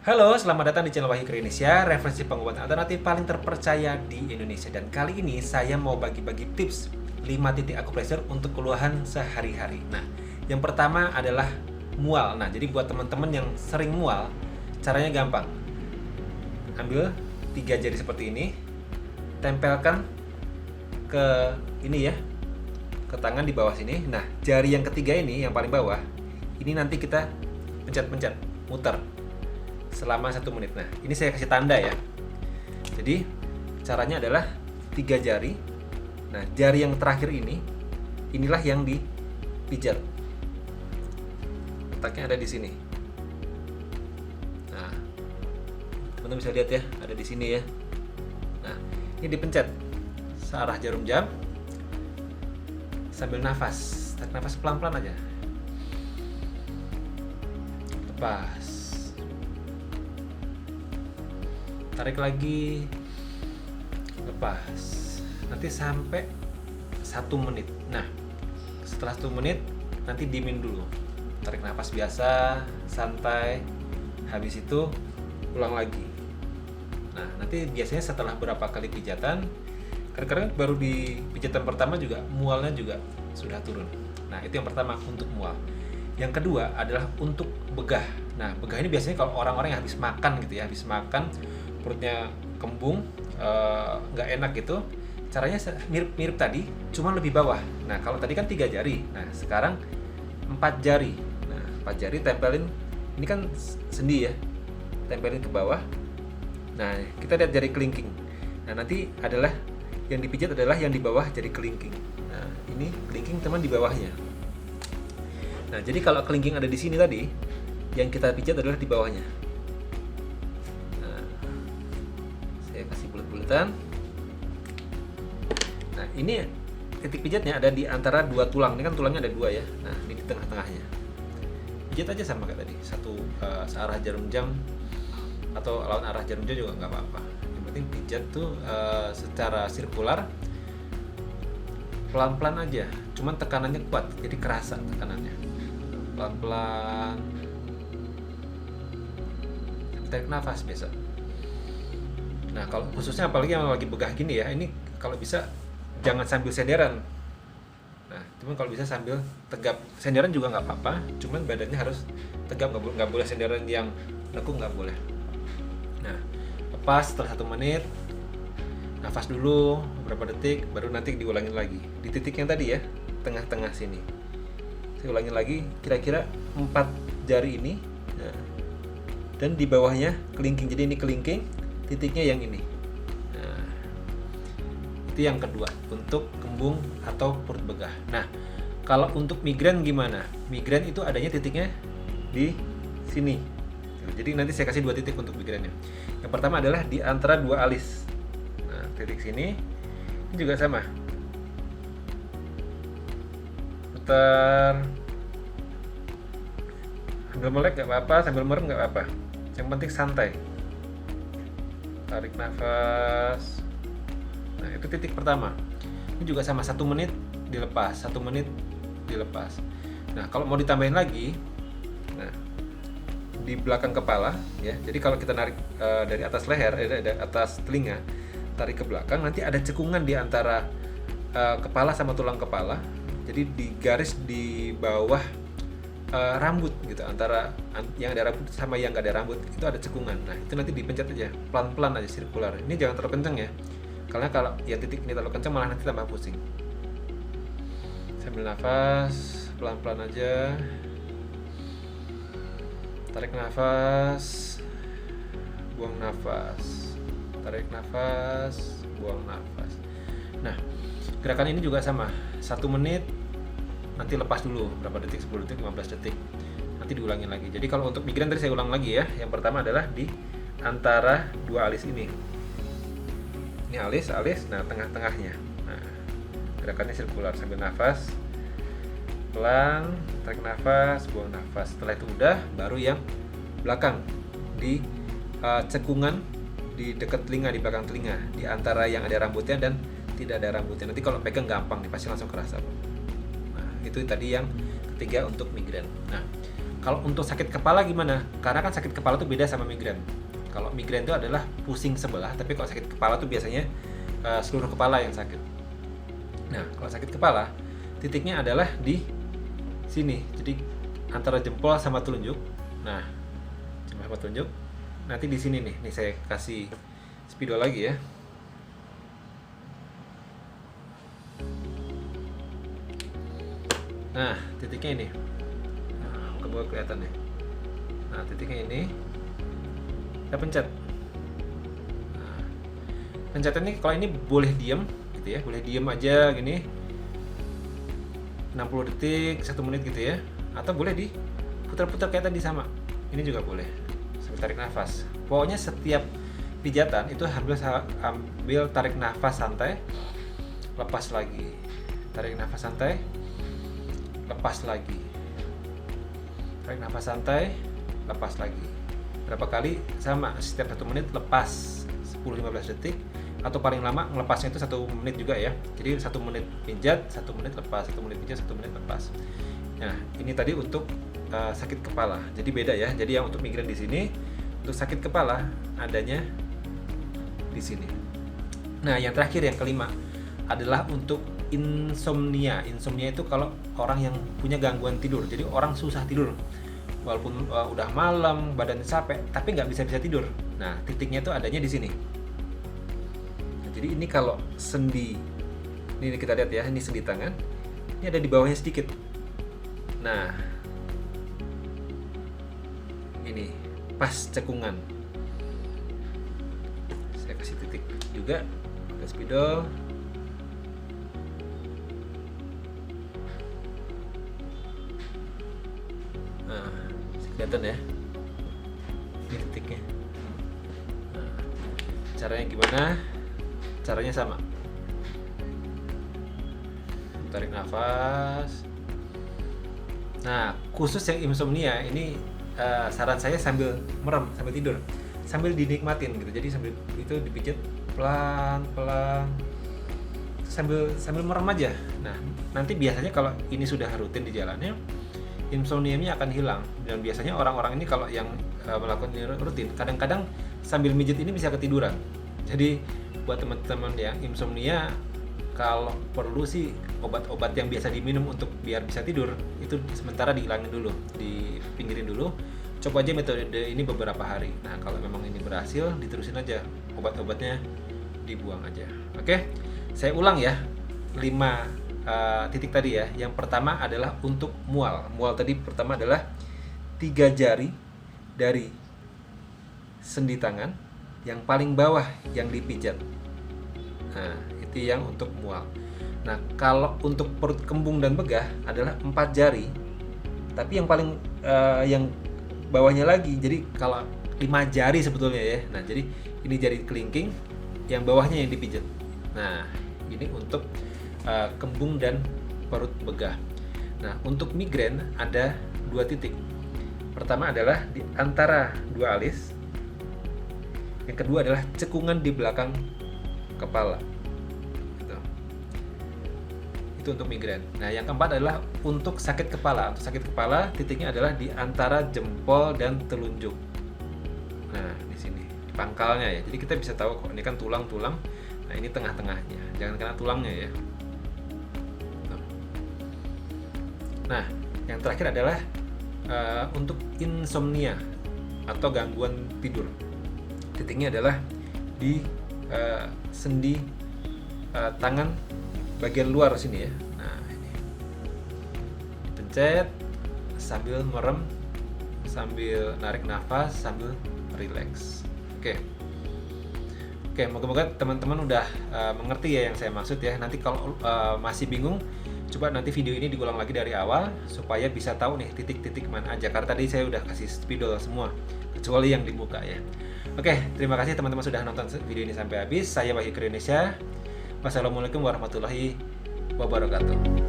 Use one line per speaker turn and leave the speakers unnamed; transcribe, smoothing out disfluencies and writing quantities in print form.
Halo, selamat datang di channel Wahyu Indonesia, referensi pengobatan alternatif paling terpercaya di Indonesia. Dan kali ini saya mau bagi-bagi tips 5 titik akupressure untuk keluhan sehari-hari. Nah, yang pertama adalah mual. Nah, jadi buat teman-teman yang sering mual, caranya gampang. Ambil 3 jari seperti ini, tempelkan ke ini ya, ke tangan di bawah sini. Nah, jari yang ketiga ini, yang paling bawah, ini nanti kita pencet-pencet, muter selama 1 menit. Nah, ini saya kasih tanda ya. Jadi caranya adalah 3 jari. Nah, jari yang terakhir ini, inilah yang dipijat. Letaknya ada di sini. Nah, teman-teman bisa lihat ya, ada di sini ya. Nah, ini dipencet searah jarum jam sambil nafas. Tarik nafas pelan-pelan aja. Lepas. Tarik lagi, lepas. Nanti sampai 1 menit. Nah, setelah 1 menit nanti diemin dulu. Tarik nafas biasa, santai. Habis itu ulang lagi. Nah, nanti biasanya setelah berapa kali pijatan, kadang-kadang baru di pijatan pertama juga mualnya juga sudah turun. Nah, itu yang pertama untuk mual. Yang kedua adalah untuk begah. Nah, begah ini biasanya kalau orang-orang yang habis makan gitu ya, habis makan perutnya kembung, nggak enak gitu. Caranya mirip-mirip tadi, cuma lebih bawah. Nah, kalau tadi kan 3 jari, nah sekarang 4 jari. Nah, 4 jari tempelin, ini kan sendi ya, tempelin ke bawah. Nah, kita lihat jari kelingking. Nah, nanti adalah yang dipijat adalah yang di bawah jari kelingking. Nah, ini kelingking teman di bawahnya. Nah, jadi kalau kelingking ada di sini tadi, yang kita pijat adalah di bawahnya. Saya kasih bulat-bulatan. Nah, ini titik pijatnya ada di antara 2 tulang. Ini kan tulangnya ada 2 ya. Nah, ini di tengah-tengahnya. Pijat aja sama kayak tadi. Satu searah jarum jam atau lawan arah jarum jam juga nggak apa-apa. Yang penting pijat tuh secara sirkular, pelan-pelan aja. Cuman tekanannya kuat, jadi kerasa tekanannya. Pelan-pelan. Tarik nafas biasa. Nah, kalau khususnya apalagi yang lagi begah gini ya, ini kalau bisa jangan sambil senderan. Nah, cuman kalau bisa sambil tegap. Senderan juga nggak apa-apa, cuman badannya harus tegap, nggak boleh senderan yang lekuk, nggak boleh. Nah, lepas setelah 1 menit, nafas dulu beberapa detik, baru nanti diulangin lagi di titik yang tadi ya, tengah-tengah sini. Saya ulangin lagi, kira-kira 4 jari ini. Nah, dan di bawahnya kelingking. Jadi ini kelingking, titiknya yang ini. Nah, itu yang kedua untuk kembung atau perut begah. Nah, kalau untuk migrain gimana? Migrain itu adanya titiknya di sini. Jadi nanti saya kasih 2 titik untuk migrainnya. Yang pertama adalah di antara 2 alis. Nah, titik sini ini juga sama. Putar. Sambil melek nggak apa-apa, sambil merem nggak apa-apa. Yang penting santai. Tarik nafas. Nah, itu titik pertama. Ini juga sama, 1 menit dilepas, 1 menit dilepas. Nah, kalau mau ditambahin lagi, nah, di belakang kepala ya. Jadi kalau kita narik dari atas leher, dari atas telinga, tarik ke belakang, nanti ada cekungan di antara kepala sama tulang kepala. Jadi di garis di bawah rambut gitu, antara yang ada rambut sama yang nggak ada rambut itu ada cekungan. Nah, itu nanti dipencet aja pelan-pelan aja, sirkular. Ini jangan terlalu kenceng ya, karena kalau ya titik ini terlalu kenceng malah nanti tambah pusing. Sambil nafas pelan-pelan aja, tarik nafas, buang nafas, tarik nafas, buang nafas. Nah, gerakan ini juga sama, 1 menit. Nanti lepas dulu berapa detik, 10 detik, 15 detik, nanti diulangin lagi. Jadi kalau untuk migrain tadi saya ulang lagi ya. Yang pertama adalah di antara 2 alis ini. Ini alis, nah tengah-tengahnya. Nah, gerakannya sirkular sambil nafas pelan, tarik nafas, buang nafas. Setelah itu udah, baru yang belakang di cekungan di dekat telinga, di belakang telinga, di antara yang ada rambutnya dan tidak ada rambutnya. Nanti kalau pegang gampang nih, pasti langsung kerasa. Itu tadi yang ketiga untuk migrain. Nah, Kalau untuk sakit kepala gimana? Karena kan sakit kepala tuh beda sama migrain. Kalau migrain itu adalah pusing sebelah, tapi kalau sakit kepala tuh biasanya seluruh kepala yang sakit. Nah, kalau sakit kepala, titiknya adalah di sini. Jadi antara jempol sama telunjuk. Nah, jempol sama telunjuk. Nanti di sini nih. Nih saya kasih spidol lagi ya. Nah, titiknya ini. Nah, moga-moga kelihatan nih. Nah, titiknya ini. Kita pencet. Nah, pencet ini kalau ini boleh diam gitu ya, boleh diam aja gini 60 detik, 1 menit gitu ya, atau boleh diputar-putar kayak tadi sama. Ini juga boleh. Sambil tarik nafas. Pokoknya setiap pijatan itu ambil tarik nafas santai, lepas lagi. Tarik nafas santai, lepas lagi. Tarik nafas santai, lepas lagi. Berapa kali? Sama, setiap 1 menit lepas 10-15 detik, atau paling lama melepasnya itu 1 menit juga ya. Jadi 1 menit pijat, 1 menit lepas, 1 menit pijat, 1 menit lepas. Nah, ini tadi untuk sakit kepala. Jadi beda ya. Jadi yang untuk migrain di sini, untuk sakit kepala adanya di sini. Nah, yang terakhir yang kelima adalah untuk insomnia. Insomnia itu kalau orang yang punya gangguan tidur. Jadi orang susah tidur. Walaupun udah malam, badan capek, tapi nggak bisa tidur. Nah, titiknya itu adanya di sini. Nah, jadi ini kalau sendi, ini kita lihat ya, ini sendi tangan, ini ada di bawahnya sedikit. Nah, ini pas cekungan. Saya kasih titik juga, pakai spidol. Nah, kelihatan ya, ini titiknya. Nah, caranya gimana? Caranya sama, tarik nafas. Nah, khusus yang insomnia ini saran saya sambil merem, sambil tidur, sambil dinikmatin gitu. Jadi sambil itu dipijat pelan-pelan, sambil merem aja. Nah, nanti biasanya kalau ini sudah rutin di jalannya, insomnia-nya akan hilang. Dan biasanya orang-orang ini kalau yang melakukan ini rutin, kadang-kadang sambil mijit ini bisa ketiduran. Jadi buat teman-teman yang insomnia, kalau perlu sih obat-obat yang biasa diminum untuk biar bisa tidur itu sementara dihilangin dulu, dipinggirin dulu. Coba aja metode ini beberapa hari. Nah, kalau memang ini berhasil, diterusin aja, obat-obatnya dibuang aja. Oke, saya ulang ya, 5 titik tadi ya. Yang pertama adalah untuk mual. Mual tadi pertama adalah 3 jari dari sendi tangan yang paling bawah yang dipijat. Nah, itu yang untuk mual. Nah, kalau untuk perut kembung dan begah adalah 4 jari, tapi yang paling yang bawahnya lagi. Jadi kalau 5 jari sebetulnya ya. Nah, jadi ini jari kelingking, yang bawahnya yang dipijat. Nah, ini untuk kembung dan perut begah. Nah, untuk migrain ada 2 titik. Pertama adalah di antara 2 alis. Yang kedua adalah cekungan di belakang kepala. Gitu. Itu untuk migrain. Nah, yang keempat adalah untuk sakit kepala. Untuk sakit kepala titiknya adalah di antara jempol dan telunjuk. Nah, di sini di pangkalnya ya. Jadi kita bisa tahu kok ini kan tulang-tulang. Nah, ini tengah-tengahnya. Jangan kena tulangnya ya. Nah, yang terakhir adalah untuk insomnia atau gangguan tidur. Titiknya adalah di sendi tangan bagian luar sini ya. Nah, ini dipencet sambil merem, sambil narik nafas, sambil relax. Oke, moga-moga teman-teman udah mengerti ya yang saya maksud ya. Nanti kalau masih bingung, coba nanti video ini diulang lagi dari awal supaya bisa tahu nih titik-titik mana aja. Karena tadi saya udah kasih spidol semua kecuali yang di muka ya. Oke, terima kasih teman-teman sudah nonton video ini sampai habis. Saya Wahyu Indonesia. Wassalamualaikum warahmatullahi wabarakatuh.